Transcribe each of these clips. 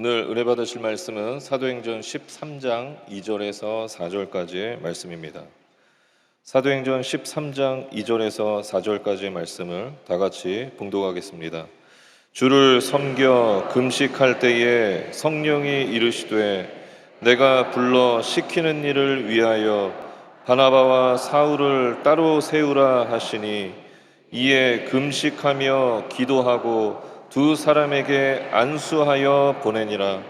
오늘 은혜 받으실 말씀은 사도행전 13장 2절에서 4절까지의 말씀입니다. 사도행전 13장 2절에서 4절까지의 말씀을 다 같이 봉독하겠습니다. 주를 섬겨 금식할 때에 성령이 이르시되 내가 불러 시키는 일을 위하여 바나바와 사울을 따로 세우라 하시니 이에 금식하며 기도하고 두 사람에게 안수하여 보내니라.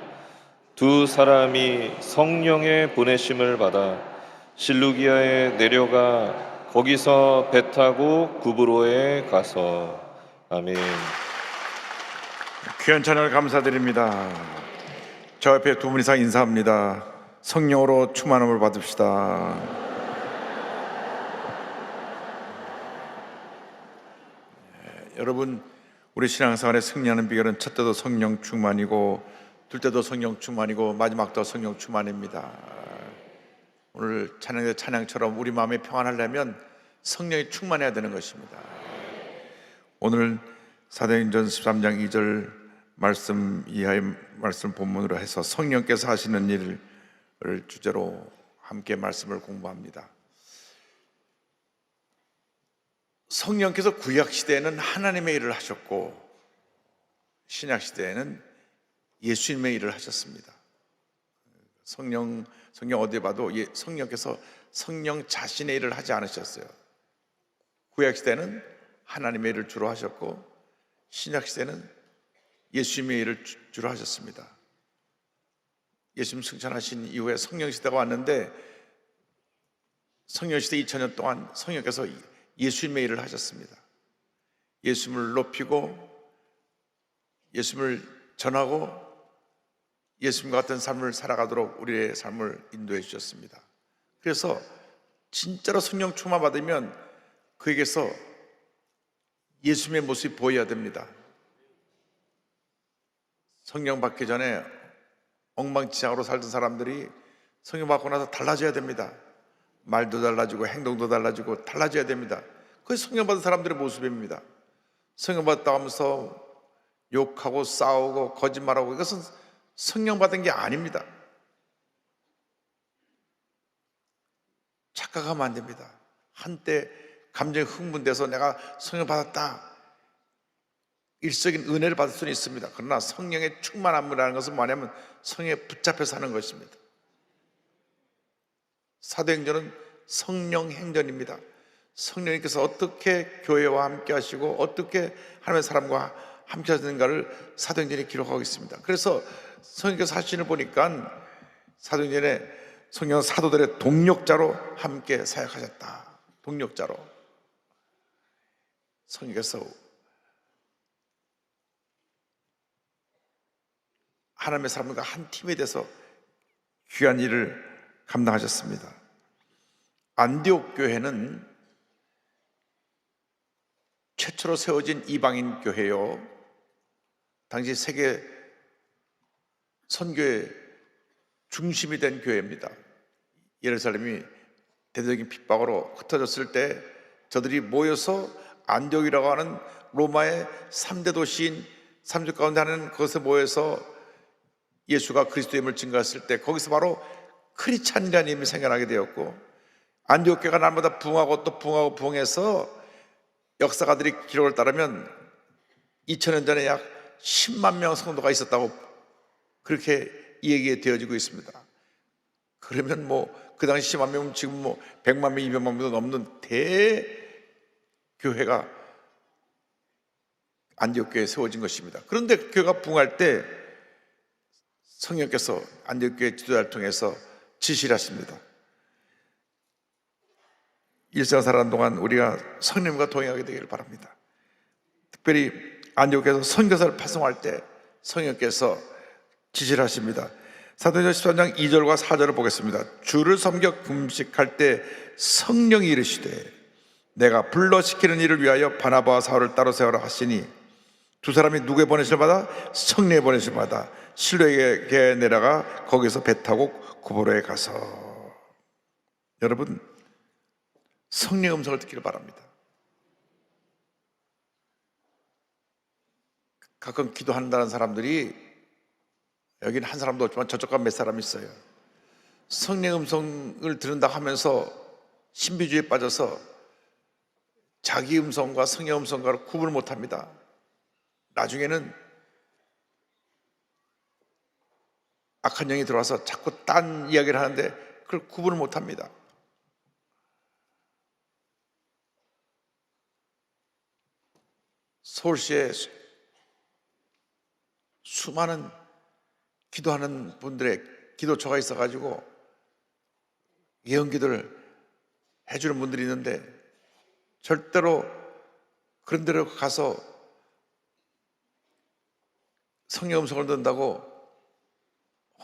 두 사람이 성령의 보내심을 받아 실루기아에 내려가 거기서 배 타고 구브로에 가서. 아멘. 귀한 찬양을 감사드립니다. 저 옆에 두 분 이상 인사합니다. 성령으로 충만함을 받읍시다. 여러분, 우리 신앙생활에 승리하는 비결은 첫째도 성령 충만이고 둘째도 성령 충만이고 마지막도 성령 충만입니다. 오늘 찬양의 찬양처럼 우리 마음이 평안하려면 성령이 충만해야 되는 것입니다. 오늘 사도행전 13장 2절 말씀 이하의 말씀 본문으로 해서 성령께서 하시는 일을 주제로 함께 말씀을 공부합니다. 성령께서 구약시대에는 하나님의 일을 하셨고 신약시대에는 예수님의 일을 하셨습니다. 성령 어디 봐도 성령께서 성령 자신의 일을 하지 않으셨어요. 구약시대는 하나님의 일을 주로 하셨고 신약시대는 예수님의 일을 주로 하셨습니다. 예수님 승천하신 이후에 성령시대가 왔는데 성령시대 2000년 동안 성령께서 예수님의 일을 하셨습니다. 예수님을 높이고 예수님을 전하고 예수님과 같은 삶을 살아가도록 우리의 삶을 인도해 주셨습니다. 그래서 진짜로 성령 충만 받으면 그에게서 예수님의 모습이 보여야 됩니다. 성령 받기 전에 엉망진창으로 살던 사람들이 성령 받고 나서 달라져야 됩니다. 말도 달라지고 행동도 달라지고 달라져야 됩니다. 그게 성령 받은 사람들의 모습입니다. 성령 받았다 하면서 욕하고 싸우고 거짓말하고 이것은 성령 받은 게 아닙니다. 착각하면 안 됩니다. 한때 감정이 흥분돼서 내가 성령 받았다 일적인 은혜를 받을 수는 있습니다. 그러나 성령의 충만함이라는 것은 뭐냐면 성령에 붙잡혀 사는 것입니다. 사도행전은 성령 행전입니다. 성령님께서 어떻게 교회와 함께 하시고 어떻게 하나님의 사람과 함께 하시는가를 사도행전에 기록하고 있습니다. 그래서 성령께서 하시는 보니까 사도행전에 성령 사도들의 동력자로 함께 사역하셨다. 동력자로 성령께서 하나님의 사람과 한 팀에 대해서 귀한 일을 감당하셨습니다. 안디옥 교회는 최초로 세워진 이방인 교회요, 당시 세계 선교의 중심이 된 교회입니다. 예루살렘이 대대적인 핍박으로 흩어졌을 때 저들이 모여서 안디옥이라고 하는 로마의 3대 도시인 3주 가운데 하는 그것에 모여서 예수가 그리스도임을 증거했을 때 거기서 바로 크리스찬이라는 이름이 생겨나게 되었고, 안디옥 교회가 날마다 부흥하고 또 부흥하고 부흥해서 역사가들이 기록을 따르면 2000년 전에 약 10만 명 성도가 있었다고 그렇게 얘기되어지고 있습니다. 그러면 그 당시 10만 명은 지금 100만 명, 200만 명도 넘는 대교회가 안디옥 교회에 세워진 것입니다. 그런데 교회가 부흥할 때 성령께서 안디옥 교회 지도자를 통해서 지시를 하십니다. 일상 살아가는 동안 우리가 성령님과 동행하게 되기를 바랍니다. 특별히 안디옥에서 선교사를 파송할 때 성령께서 지시를 하십니다. 사도행전 13장 2절과 4절을 보겠습니다. 주를 섬겨 금식할 때 성령이 이르시되 내가 불러 시키는 일을 위하여 바나바와 사울을 따로 세우라 하시니 두 사람이 누구의 보내심을 받아? 성령의 보내심을 받아 실로에게 내려가 거기서 배 타고 구브로에 가서. 여러분, 성령의 음성을 듣기를 바랍니다. 가끔 기도한다는 사람들이 여기는 한 사람도 없지만 저쪽 가몇 사람 있어요. 성령의 음성을 들은다 하면서 신비주의에 빠져서 자기 음성과 성령의 음성과를 구분을 못합니다. 나중에는 악한 영이 들어와서 자꾸 딴 이야기를 하는데 그걸 구분을 못합니다. 서울시에 수많은 기도하는 분들의 기도처가 있어가지고 예언기도를 해주는 분들이 있는데 절대로 그런 데로 가서 성령 음성을 듣는다고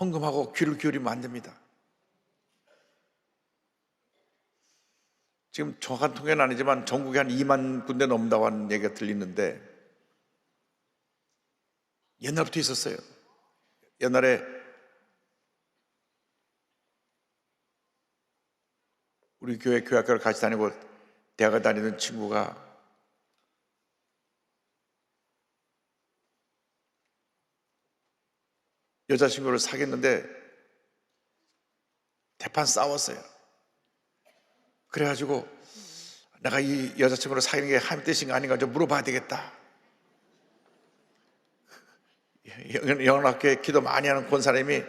헌금하고 귀를 기울이면 안 됩니다. 지금 정확한 통계는 아니지만 전국에 한 2만 군데 넘는다고 하는 얘기가 들리는데 옛날부터 있었어요. 옛날에 우리 교회 교회학교를 같이 다니고 대학을 다니는 친구가 여자친구를 사귀었는데 대판 싸웠어요. 그래가지고 내가 이 여자친구를 사귀는 게 하나님 뜻인가 아닌가 좀 물어봐야 되겠다. 영락교회 기도 많이 하는 권사님이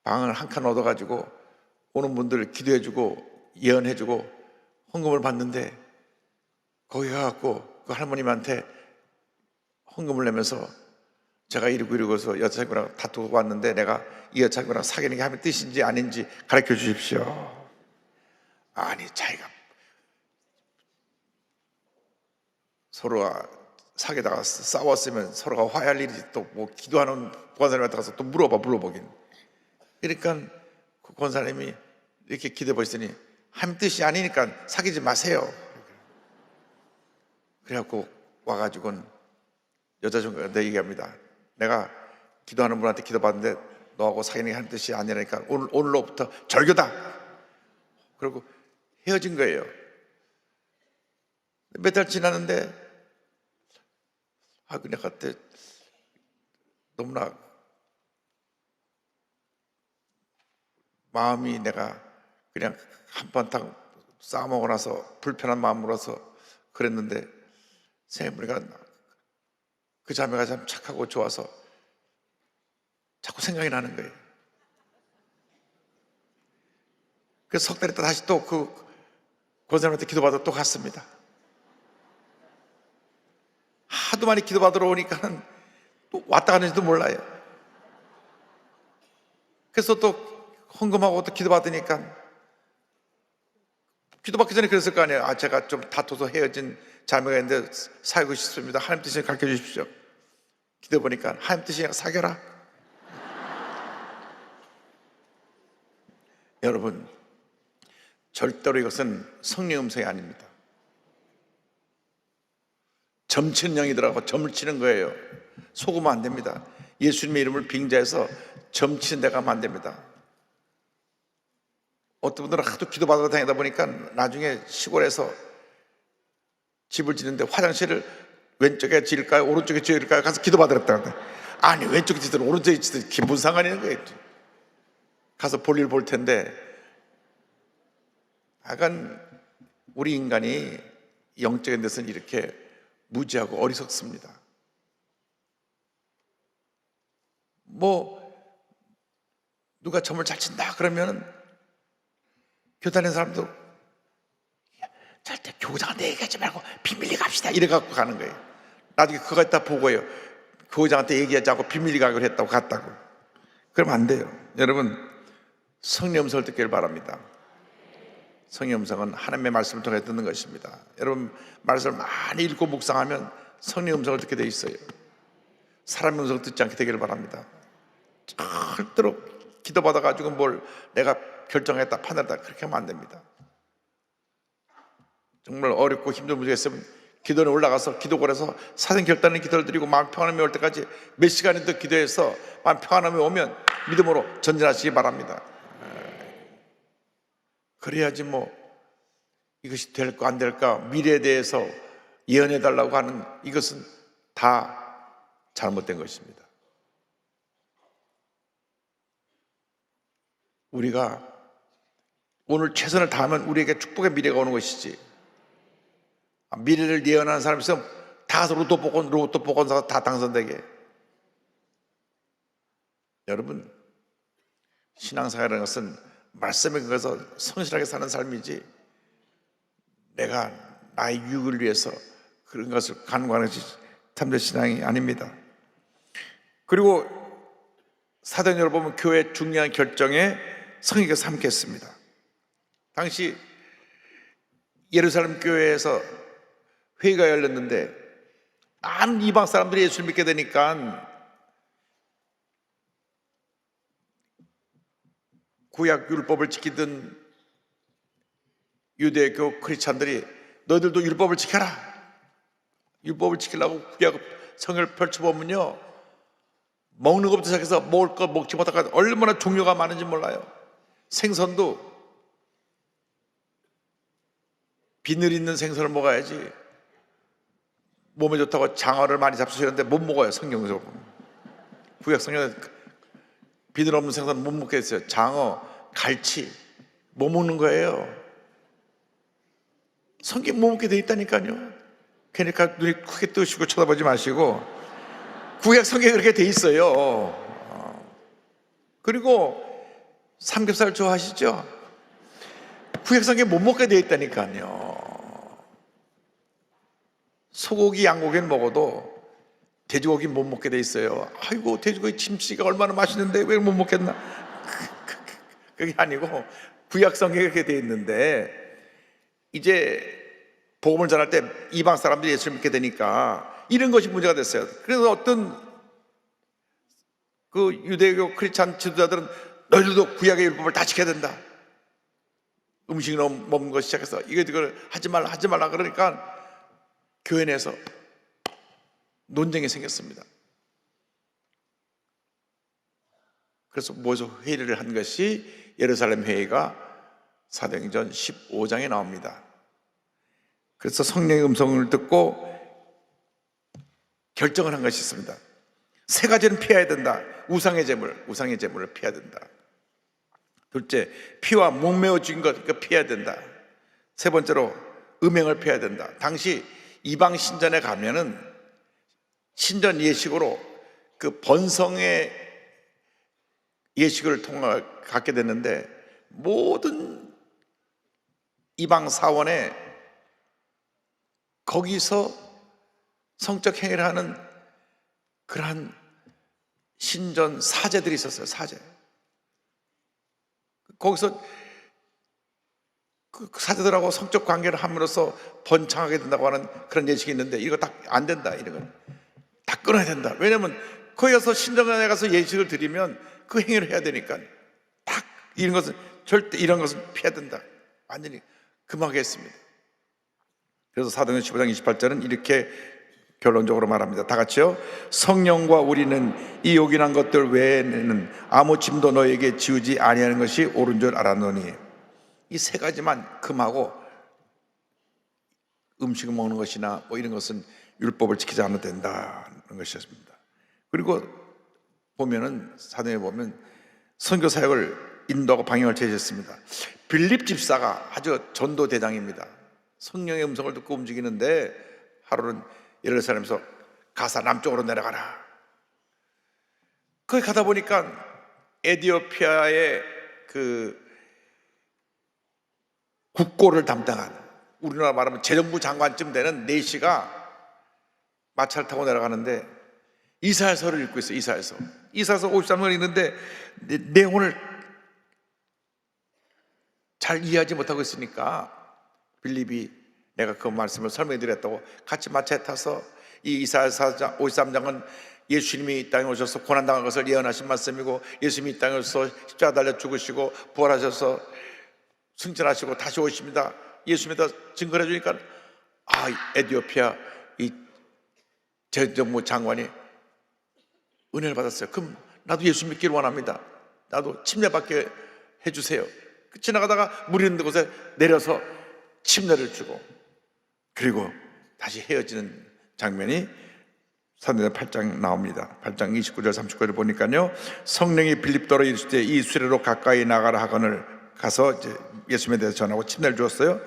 방을 한 칸 얻어가지고 오는 분들 기도해주고 예언해주고 헌금을 받는데 거기 가갖고 그 할머님한테 헌금을 내면서 제가 이러고서 여자친구랑 다투고 왔는데 내가 이 여자친구랑 사귀는 게 하나님 뜻인지 아닌지 가르쳐 주십시오. 아니 자기가 서로가 사귀다가 싸웠으면 서로가 화해할 일이 또 뭐 기도하는 권사님한테 가서 또 물어보긴. 그러니까 그 권사님이 이렇게 기도해 보시더니 하나님 뜻이 아니니까 사귀지 마세요. 그래갖고 와가지고는 여자친구한테 얘기합니다. 내가 기도하는 분한테 기도받는데 너하고 사귀는 게 하나님 뜻이 아니라니까 오늘로부터 절교다. 그리고 헤어진 거예요. 몇 달 지났는데 내가 그때 너무나 마음이 내가 그냥 한바탕 싸먹고 나서 불편한 마음으로서 그랬는데 생각해보니까 그 자매가 참 착하고 좋아서 자꾸 생각이 나는 거예요. 그래서 석 달 있다 다시 또 그 권사님한테 기도받아 또 갔습니다. 하도 많이 기도받으러 오니까는 또 왔다 가는지도 몰라요. 그래서 또 헌금하고 또 기도받으니까 기도받기 전에 그랬을 거 아니에요. 제가 좀 다투서 헤어진 자매가 있는데 사귀고 싶습니다. 하나님 뜻을 가르쳐 주십시오. 기도해 보니까 하나님 뜻이니까 사귀어라. 여러분, 절대로 이것은 성령 음성이 아닙니다. 점치는 영이더라고. 점을 치는 거예요. 속으면 안 됩니다. 예수님의 이름을 빙자해서 점치는 데 가면 안 됩니다. 어떤 분들은 하도 기도받으러 다니다 보니까 나중에 시골에서 집을 짓는데 화장실을 왼쪽에 지을까요? 오른쪽에 지을까요? 가서 기도받으랬다는데 아니 왼쪽에 지든 오른쪽에 지든 기분 상관이 있는 거예요. 가서 볼일 볼 텐데 약간 우리 인간이 영적인 데서는 이렇게 무지하고 어리석습니다. 뭐 누가 점을 잘 친다 그러면 교단의 사람도 절대 교장한테 얘기하지 말고 비밀리 갑시다 이래 갖고 가는 거예요. 나중에 그거 갖다 보고요. 교장한테 얘기하지 않고 비밀리 가기로 했다고 갔다고. 그러면 안 돼요. 여러분 성령 음성을 듣기를 바랍니다. 성령 음성은 하나님의 말씀을 통해 듣는 것입니다. 여러분 말씀을 많이 읽고 묵상하면 성령 음성을 듣게 돼 있어요. 사람의 음성을 듣지 않게 되기를 바랍니다. 절대로 기도받아가지고 뭘 내가 결정했다 판단했다 그렇게 하면 안 됩니다. 정말 어렵고 힘든 문제가 있으면 기도에 올라가서 기도골에서 사생결단의 기도를 드리고 마음 평안함이 올 때까지 몇 시간이든 기도해서 마음 평안함이 오면 믿음으로 전진하시기 바랍니다. 그래야지 뭐 이것이 될까 안 될까 미래에 대해서 예언해 달라고 하는 이것은 다 잘못된 것입니다. 우리가 오늘 최선을 다하면 우리에게 축복의 미래가 오는 것이지, 미래를 예언하는 사람이 있으면 다 가서 로또 복권 사서 다 당선되게. 여러분, 신앙생활이라는 것은 말씀에 근거해서 성실하게 사는 삶이지, 내가 나의 유익을 위해서 그런 것을 간과하는 것이 참된 신앙이 아닙니다. 그리고 사도행전을 보면 교회의 중요한 결정에 성령께서 함께 했습니다. 당시 예루살렘 교회에서 회의가 열렸는데 많은 이방 사람들이 예수를 믿게 되니까 구약 율법을 지키던 유대교 크리스찬들이 너희들도 율법을 지켜라. 율법을 지키려고 구약 성경을 펼쳐보면요, 먹는 것부터 시작해서 먹을 것 먹지 못할까 얼마나 종류가 많은지 몰라요. 생선도 비늘 있는 생선을 먹어야지, 몸에 좋다고 장어를 많이 잡수시는데 못 먹어요. 성경적으로 구약 성경에 비늘 없는 생선 못 먹게 했어요. 장어, 갈치 못 먹는 거예요. 성경 못 먹게 돼 있다니까요. 그러니까 눈이 크게 뜨시고 쳐다보지 마시고 구약 성경에 그렇게 돼 있어요. 그리고 삼겹살 좋아하시죠? 구약 성경에 못 먹게 돼 있다니까요. 소고기, 양고기는 먹어도 돼지고기 못 먹게 돼 있어요. 아이고, 돼지고기 김치가 얼마나 맛있는데 왜 못 먹겠나? 그게 아니고 구약 성경에 그렇게 돼 있는데, 이제 복음을 전할 때 이방 사람들이 예수를 믿게 되니까 이런 것이 문제가 됐어요. 그래서 어떤 그 유대교 크리스찬 지도자들은 너희들도 구약의 율법을 다 지켜야 된다. 음식을 먹는 것 시작해서 이걸 하지 말라 그러니까 교회 내에서 논쟁이 생겼습니다. 그래서 모여서 회의를 한 것이 예루살렘 회의가 사도행전 15장에 나옵니다. 그래서 성령의 음성을 듣고 결정을 한 것이 있습니다. 세 가지는 피해야 된다. 우상의 제물을 피해야 된다. 둘째, 피와 목매어 죽인 것 피해야 된다. 세 번째로 음행을 피해야 된다. 당시 이방 신전에 가면은 신전 예식으로 그 번성의 예식을 갖게 됐는데, 모든 이방 사원에 거기서 성적 행위를 하는 그러한 신전 사제들이 있었어요. 사제. 거기서 그 사제들하고 성적 관계를 함으로써 번창하게 된다고 하는 그런 예식이 있는데, 이거 다 안 된다. 이런 건 다 끊어야 된다. 왜냐하면 거기 가서 신전에 가서 예식을 드리면 그 행위를 해야 되니까 딱 이런 것은 절대 이런 것은 피해야 된다. 완전히 금하게 했습니다. 그래서 사도행전 15장 28절은 이렇게 결론적으로 말합니다. 다 같이요. 성령과 우리는 이 요긴한 것들 외에는 아무 짐도 너에게 지우지 아니하는 것이 옳은 줄 알았노니. 이 세 가지만 금하고, 음식을 먹는 것이나 뭐 이런 것은 율법을 지키지 않아도 된다는 것이었습니다. 그리고 보면은 사도에 보면 선교 사역을 인도하고 방향을 제시했습니다. 빌립 집사가 아주 전도 대장입니다. 성령의 음성을 듣고 움직이는데, 하루는 예루살렘에서 가사 남쪽으로 내려가라. 거기 가다 보니까 에티오피아의 그 국고를 담당한, 우리나라 말하면 재정부 장관쯤 되는 네시가 마차를 타고 내려가는데 이사야서를 읽고 있어요. 이사야서 53장을 읽는데 내용을 잘 이해하지 못하고 있으니까 빌립이 내가 그 말씀을 설명해 드렸다고 같이 마차에 타서 이 이사야서 53장은 예수님이 이 땅에 오셔서 고난당한 것을 예언하신 말씀이고, 예수님이 이 땅에 오셔서 십자가 달려 죽으시고 부활하셔서 승천하시고 다시 오십니다. 예수님에다 증거해 주니까, 에티오피아 이 재정부 장관이 은혜를 받았어요. 그럼 나도 예수 믿기를 원합니다. 나도 침례받게 해주세요. 지나가다가 물 있는 곳에 내려서 침례를 주고, 그리고 다시 헤어지는 장면이 사도행전 8장 나옵니다. 8장 29절 39절 보니까요, 성령이 빌립도로 이르시되 이 수레로 가까이 나가라 하거늘 가서 이제 예수님에 대해서 전하고 침례를 주었어요.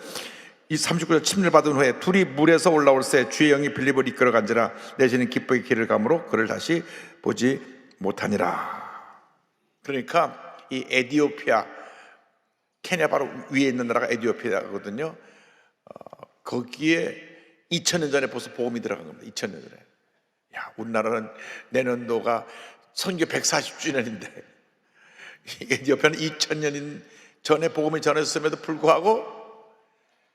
이 39절 침례를 받은 후에 둘이 물에서 올라올새 주의 영이 빌립을 이끌어 간지라 내지는 기쁘게 길을 가므로 그를 다시 보지 못하니라. 그러니까 이 에디오피아, 케냐 바로 위에 있는 나라가 에디오피아거든요. 거기에 2000년 전에 벌써 복음이 들어간 겁니다. 2000년 전에. 야, 우리나라는 내년도가 선교 140주년인데 에디오피아는 2000년 전에 복음이 전해졌음에도 불구하고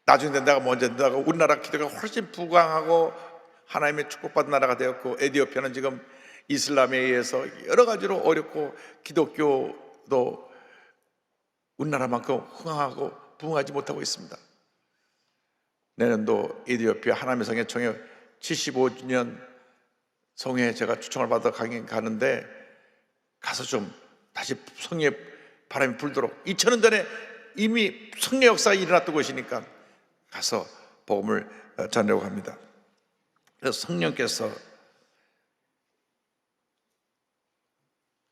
나중에 된다가 먼저 된다가 우리나라 기도가 훨씬 부강하고 하나님의 축복받은 나라가 되었고, 에디오피아는 지금 이슬람에 의해서 여러 가지로 어렵고 기독교도 우리나라만큼 흥황하고 부흥하지 못하고 있습니다. 내년도 에디오피아 하나님의 성회 총회 75주년 성회에 제가 초청을 받아 가는데 가서 좀 다시 성회 바람이 불도록, 2000년 전에 이미 성례 역사가 일어났던 곳이니까 가서 복음을 전하려고 합니다. 그래서 성령께서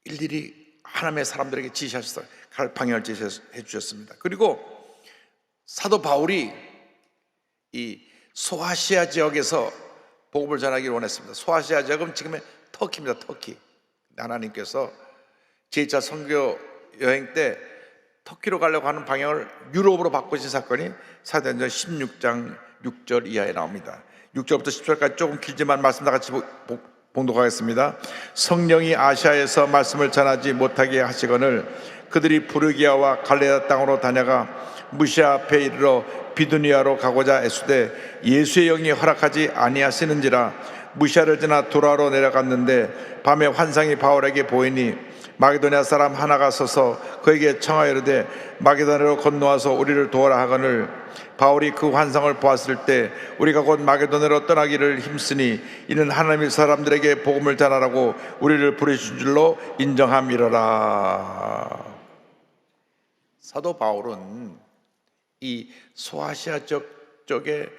일일이 하나님의 사람들에게 지시하셔서 갈 방향을 지시해 주셨습니다. 그리고 사도 바울이 이 소아시아 지역에서 복음을 전하기를 원했습니다. 소아시아 지역은 지금의 터키입니다. 터키. 하나님께서 제2차 선교 여행 때 터키로 가려고 하는 방향을 유럽으로 바꾸신 사건이 사도행전 16장 6절 이하에 나옵니다. 6절부터 10절까지 조금 길지만 말씀 다 같이 봉독하겠습니다. 성령이 아시아에서 말씀을 전하지 못하게 하시거늘 그들이 부르기아와 갈레아 땅으로 다녀가 무시아 앞에 이르러 비두니아로 가고자 애쓰되 예수의 영이 허락하지 아니하시는지라 무시아를 지나 도라로 내려갔는데 밤에 환상이 바울에게 보이니 마게도냐 사람 하나가 서서 그에게 청하여 이르되 마게도냐로 건너와서 우리를 도와라 하거늘 바울이 그 환상을 보았을 때 우리가 곧 마게도냐로 떠나기를 힘쓰니 이는 하나님의 사람들에게 복음을 전하라고 우리를 부르신 줄로 인정함이로라. 사도 바울은 이 소아시아 쪽에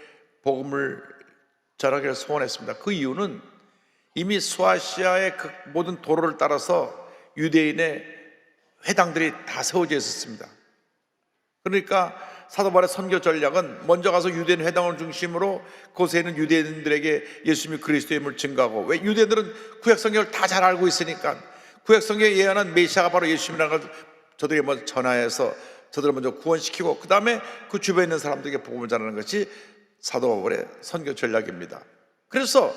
복음을 전하기를 소원했습니다. 그 이유는 이미 소아시아의 그 모든 도로를 따라서 유대인의 회당들이 다 세워져 있었습니다. 그러니까 사도 바울의 선교 전략은 먼저 가서 유대인 회당을 중심으로 그곳에 있는 유대인들에게 예수님이 그리스도의 힘을 증거하고, 왜 유대인들은 구약 성경을 다 잘 알고 있으니까 구약 성경에 예언한 메시아가 바로 예수님이라는 걸 저들에게 먼저 전하여서 저들을 먼저 구원시키고 그 다음에 그 주변에 있는 사람들에게 복음을 전하는 것이 사도 바울의 선교 전략입니다. 그래서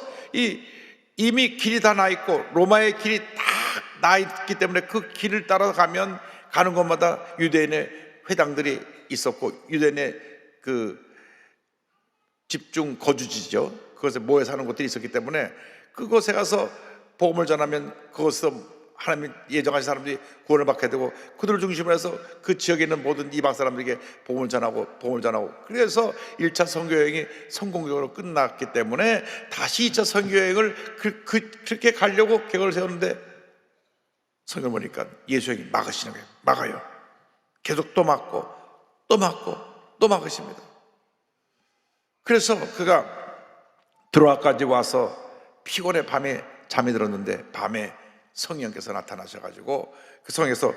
이미 길이 다 나 있고 로마의 길이 다 나 있기 때문에 그 길을 따라가면 가는 곳마다 유대인의 회당들이 있었고 유대인의 그 집중 거주지죠, 그것에 모여 사는 곳들이 있었기 때문에 그곳에 가서 복음을 전하면 그곳에서 하나님이 예정하신 사람들이 구원을 받게 되고 그들을 중심으로 해서 그 지역에 있는 모든 이방 사람들에게 복음을 전하고 그래서 1차 선교여행이 성공적으로 끝났기 때문에 다시 2차 선교여행을 그렇게 가려고 계획을 세웠는데 성경을 보니까 예수님이 막으시는 거예요. 막아요. 계속 또 막고 또 막으십니다. 그래서 그가 드로아까지 와서 피곤해 밤에 잠이 들었는데 밤에 성령께서 나타나셔가지고 그 성에서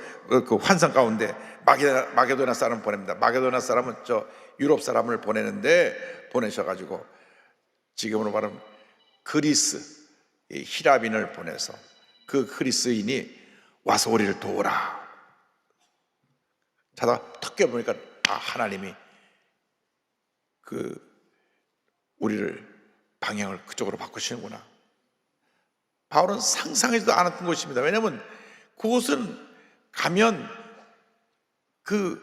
그 환상 가운데 마게도나 사람을 보냅니다. 마게도나 사람은 저 유럽 사람을 보내셔가지고 지금으로 말하면 그리스 히라빈을 보내서 그 그리스인이 와서 우리를 도우라. 자다 턱 깨보니까 하나님이 우리를 방향을 그쪽으로 바꾸시는구나. 바울은 상상하지도 않았던 곳입니다. 왜냐하면 그곳은 가면 그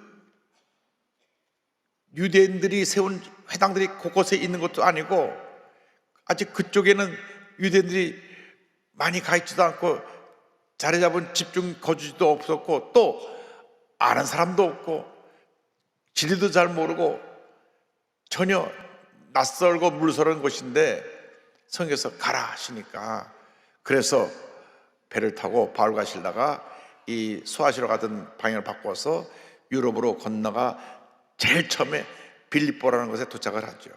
유대인들이 세운 회당들이 곳곳에 있는 것도 아니고 아직 그쪽에는 유대인들이 많이 가 있지도 않고 자리 잡은 집중 거주지도 없었고 또 아는 사람도 없고 지리도 잘 모르고 전혀 낯설고 물서른 곳인데 성경에서 가라 하시니까 그래서 배를 타고 바울과 실라가 이 소아시로 가던 방향을 바꿔서 유럽으로 건너가 제일 처음에 빌립보라는 곳에 도착을 하죠.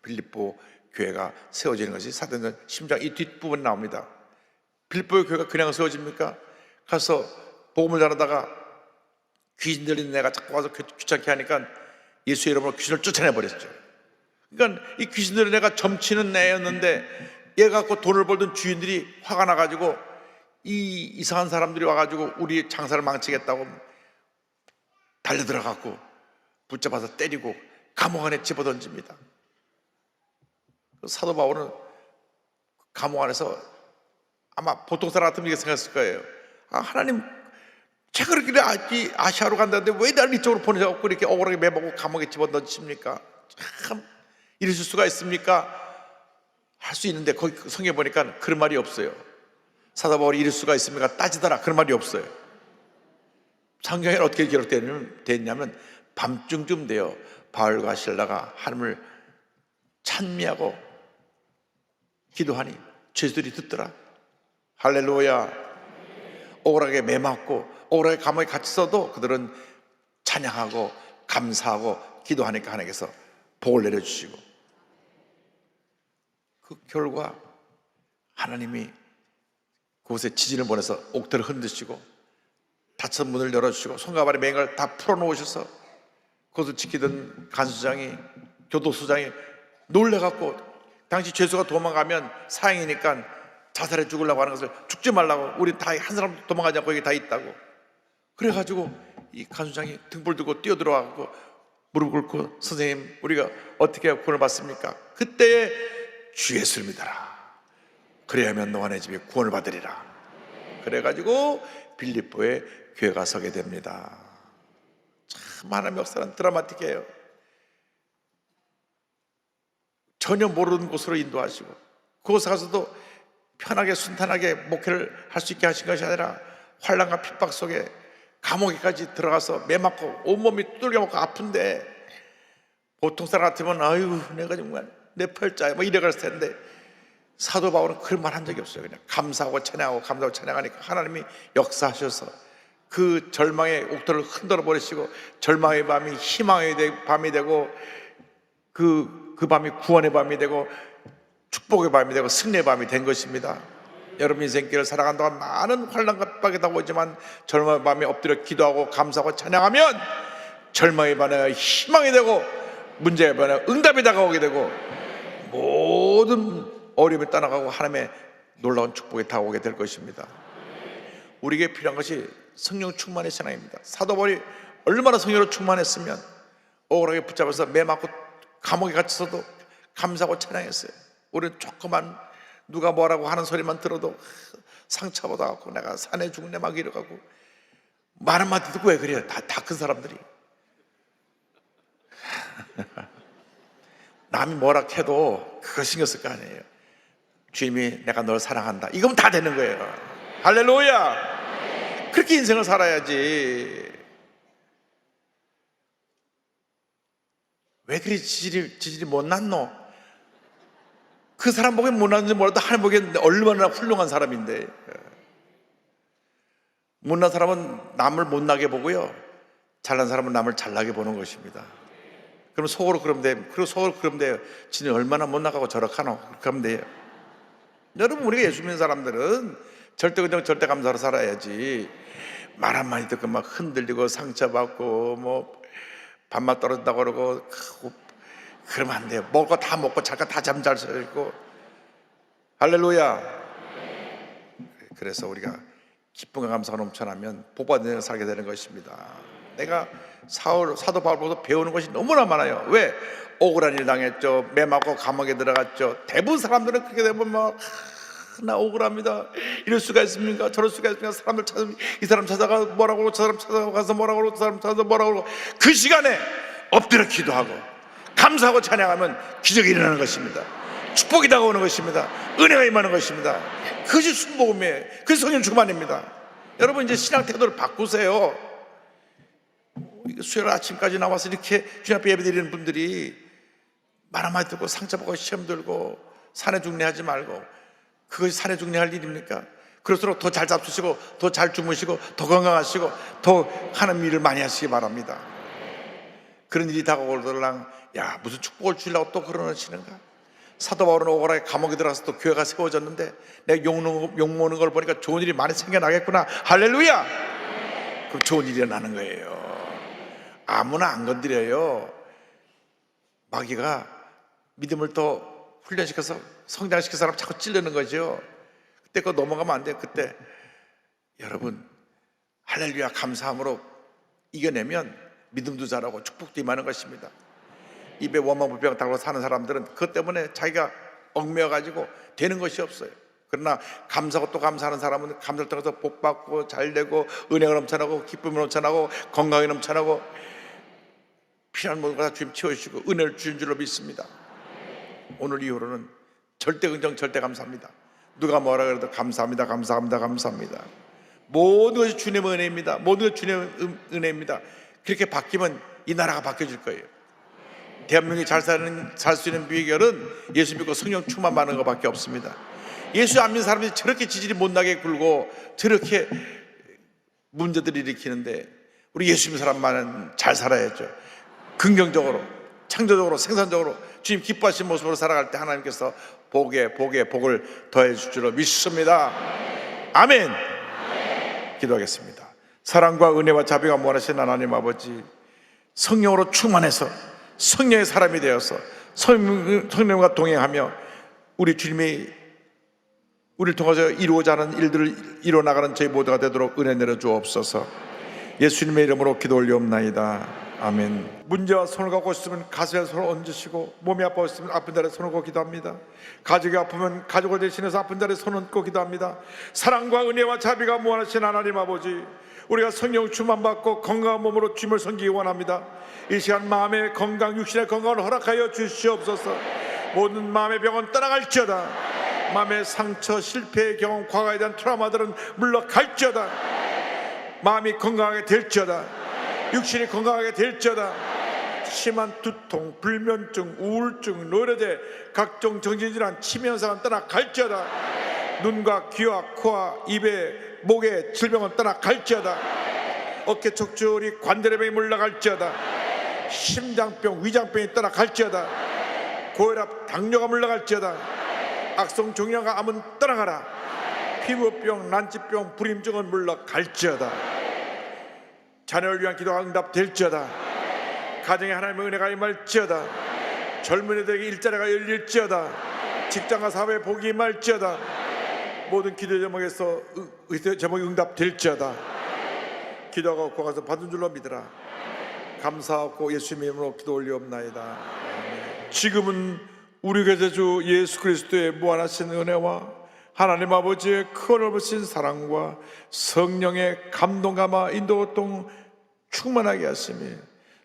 빌립보 교회가 세워지는 것이 사도행전 10장 이 뒷부분에 나옵니다. 빌보의 교회가 그냥 세워집니까? 가서 복음을 전하다가 귀신 들린 애가 자꾸 와서 귀찮게 하니까 예수 이름으로 귀신을 쫓아내버렸죠. 그러니까 이 귀신 들린 애가 점치는 애였는데 얘 갖고 돈을 벌던 주인들이 화가 나가지고 이 이상한 사람들이 와가지고 우리 장사를 망치겠다고 달려들어갖고 붙잡아서 때리고 감옥 안에 집어던집니다. 사도 바울은 감옥 안에서 아마 보통 사람 같으면 이렇게 생각했을 거예요. 하나님, 제가 그렇게 아시아로 간다는데 왜 나를 이쪽으로 보내셔서 이렇게 억울하게 매보고 감옥에 집어던집니까? 참 이러실 수가 있습니까? 할 수 있는데 거기 성경에 보니까 그런 말이 없어요. 사도 바울이 이럴 수가 있습니까? 따지더라, 그런 말이 없어요. 성경에 어떻게 기록됐냐면 밤중쯤 되어 바울과 실라가 하나님을 찬미하고 기도하니 죄수들이 듣더라. 할렐루야. 억울하게 매맞고 억울하게 감옥에 갇혔어도 그들은 찬양하고 감사하고 기도하니까 하나님께서 복을 내려주시고, 그 결과 하나님이 그곳에 지진을 보내서 옥들을 흔드시고 닫힌 문을 열어주시고 손과 발의 맹을 다 풀어놓으셔서 그것을 지키던 간수장이, 교도소장이 놀래갖고, 당시 죄수가 도망가면 사형이니까 자살해 죽으려고 하는 것을 죽지 말라고, 우리 다 한 사람도 도망가지 않고 여기 다 있다고. 그래가지고 이 간수장이 등불 들고 뛰어들어와갖고 무릎 꿇고, 선생님 우리가 어떻게 구원을 받습니까? 그때에 주 예수를 믿어라, 그래야면 너와 내 집이 구원을 받으리라. 그래가지고 빌립보에 교회가 서게 됩니다. 참 하나님의 역사는 드라마틱해요. 전혀 모르는 곳으로 인도하시고 그곳에 가서도 편하게 순탄하게 목회를 할 수 있게 하신 것이 아니라 환난과 핍박 속에 감옥에까지 들어가서 매맞고 온몸이 두들겨 맞고 아픈데, 보통 사람 같으면 아유 내가 정말 내 팔자야 뭐 이래갔을 텐데, 사도 바울은 그런 말 한 적이 없어요. 그냥 감사하고 찬양하고 감사하고 찬양하니까 하나님이 역사하셔서 그 절망의 옥토를 흔들어 버리시고 절망의 밤이 희망의 밤이 되고 그 밤이 구원의 밤이 되고 축복의 밤이 되고 승리의 밤이 된 것입니다. 여러분 인생길을 살아간 동안 많은 환난과 핍박이 다가오지만 절망의 밤에 엎드려 기도하고 감사하고 찬양하면 절망의 밤에 희망이 되고 문제의 밤에 응답이 다가오게 되고 모든 어려움이 떠나가고 하나님의 놀라운 축복이 다가오게 될 것입니다. 우리에게 필요한 것이 성령 충만의 신앙입니다. 사도 바울이 얼마나 성령으로 충만했으면 억울하게 붙잡아서 매맞고 감옥에 갇혀서도 감사하고 찬양했어요. 우리는 조그만 누가 뭐라고 하는 소리만 들어도 상처받아갖고 내가 산에 죽네 막 이래가고 말 한마디 듣고 왜 그래요? 다 큰 사람들이. 남이 뭐라 해도 그거 신경 쓸 거 아니에요. 주님이 내가 널 사랑한다, 이거면 다 되는 거예요. 할렐루야. 그렇게 인생을 살아야지. 왜 그리 지질이 못났노? 그 사람 보기엔 못났는지 몰라도 하나님 보기엔 얼마나 훌륭한 사람인데. 못난 사람은 남을 못나게 보고요, 잘난 사람은 남을 잘나게 보는 것입니다. 그럼 속으로 그러면 돼요. 그리고 속으로 그러면 돼요. 지는 얼마나 못나가고 저렇게하노? 그렇게 하면 돼요. 여러분, 우리가 예수 믿는 사람들은 절대 그냥 절대 감사로 살아야지. 말 한마디 듣고 막 흔들리고 상처받고 뭐 밥맛 떨어진다고 그러고 그러면 안 돼요. 먹을 거 다 먹고 잘 거 다 잠잘 수 있고. 할렐루야. 그래서 우리가 기쁨과 감사가 넘쳐나면 복받는 인생을 살게 되는 것입니다. 내가 사도 바울보다 배우는 것이 너무나 많아요. 왜? 억울한 일 당했죠. 매맞고 감옥에 들어갔죠. 대부분 사람들은 그렇게 되면 막 나 억울합니다. 이럴 수가 있습니까? 저럴 수가 있습니까? 사람들 찾으면 이 사람 찾아가 뭐라고 그러고 저 사람 찾아가서 뭐라고 그러고 저 사람 찾아서 뭐라고 그러고, 그 시간에 엎드려 기도하고 감사하고 찬양하면 기적이 일어나는 것입니다. 축복이 다가오는 것입니다. 은혜가 임하는 것입니다. 그것이 순복음이에요. 그것이 성령 충만입니다. 여러분, 이제 신앙 태도를 바꾸세요. 수요일 아침까지 나와서 이렇게 주님 앞에 예배드리는 분들이 말 한마디 듣고 상처받고 시험 들고 산에 중례하지 말고, 그것이 산에 중례할 일입니까? 그럴수록 더 잘 잡수시고 더 잘 주무시고 더 건강하시고 더 하나님 일을 많이 하시기 바랍니다. 그런 일이 다가오더랑 야 무슨 축복을 주려고 또 그러시는가? 사도 바울은 오고라에 감옥에 들어가서 또 교회가 세워졌는데 내가 욕먹는 걸 보니까 좋은 일이 많이 생겨나겠구나. 할렐루야. 그럼 좋은 일이 나는 거예요. 아무나 안 건드려요. 마귀가 믿음을 더 훈련시켜서 성장시킬 사람 자꾸 찌르는 거죠. 그때 그거 넘어가면 안 돼요. 그때 여러분 할렐루야 감사함으로 이겨내면 믿음도 자라고 축복도 임하는 것입니다. 입에 원망불평 달고 사는 사람들은 그것 때문에 자기가 얽매여가지고 되는 것이 없어요. 그러나 감사하고 또 감사하는 사람은 감사를 통해서 복받고 잘되고 은혜가 넘쳐나고 기쁨이 넘쳐나고 건강이 넘쳐나고 필요한 모든 걸 다 주님 채워주시고 은혜를 주신 줄로 믿습니다. 오늘 이후로는 절대 긍정 절대 감사합니다. 누가 뭐라 그래도 감사합니다 감사합니다 감사합니다. 모든 것이 주님의 은혜입니다. 모든 것이 주님의 은혜입니다. 그렇게 바뀌면 이 나라가 바뀌어질 거예요. 대한민국이 잘 수 있는 비결은 예수 믿고 성령 충만 받는 것밖에 없습니다. 예수 안 믿는 사람들이 저렇게 지질이 못나게 굴고 저렇게 문제들을 일으키는데 우리 예수 믿는 사람만은 잘 살아야죠. 긍정적으로 창조적으로 생산적으로 주님 기뻐하시는 모습으로 살아갈 때 하나님께서 복에 복을 더해 줄 줄로 믿습니다. 아멘. 기도하겠습니다. 사랑과 은혜와 자비가 무한하신 하나님 아버지, 성령으로 충만해서 성령의 사람이 되어서 성령과 동행하며 우리 주님이 우리를 통해서 이루고자 하는 일들을 이루어나가는 저희 모두가 되도록 은혜 내려 주옵소서. 예수님의 이름으로 기도 올리옵나이다. 아멘. 문제와 손을 갖고 있으면 가슴에 손을 얹으시고, 몸이 아파 있으면 아픈 자리에 손을 얹고 기도합니다. 가족이 아프면 가족을 대신해서 아픈 자리에 손을 얹고 기도합니다. 사랑과 은혜와 자비가 무한하신 하나님 아버지, 우리가 성령 충만 받고 건강한 몸으로 주님을 섬기기 원합니다. 이 시간 마음의 건강, 육신의 건강을 허락하여 주시옵소서. 모든 마음의 병은 떠나갈지어다. 마음의 상처, 실패의 경험, 과거에 대한 트라우마들은 물러갈지어다. 마음이 건강하게 될지어다. 육신이 건강하게 될지어다. 심한 두통, 불면증, 우울증, 노쇠제, 각종 정신질환, 치매현상은 떠나갈지어다. 눈과 귀와 코와 입에 목의 질병은 떠나갈지어다. 어깨 척추리 관절염이 물러갈지어다. 심장병, 위장병이 떠나갈지어다. 고혈압, 당뇨가 물러갈지어다. 악성 종양과 암은 떠나가라. 피부병, 난치병, 불임증은 물러갈지어다. 자녀를 위한 기도가 응답될지어다. 가정에 하나님의 은혜가 임할지어다. 젊은이들에게 일자리가 열릴지어다. 직장과 사회에 복이 임할지어다. 모든 기도 제목에서 제목이 응답될지어다. 기도하고 고가서 받은 줄로 믿으라. 감사하고 예수님의 이름으로 기도 올리옵나이다. 지금은 우리 구세주 예수 그리스도의 무한하신 은혜와 하나님 아버지의 큰 넓으신 사랑과 성령의 감동감화 인도고통 충만하게 하시며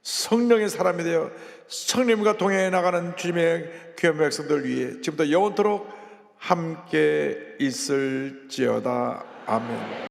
성령의 사람이 되어 성령과 동행해 나가는 주님의 귀한 백성들 위해 지금부터 영원토록 함께 있을지어다. 아멘.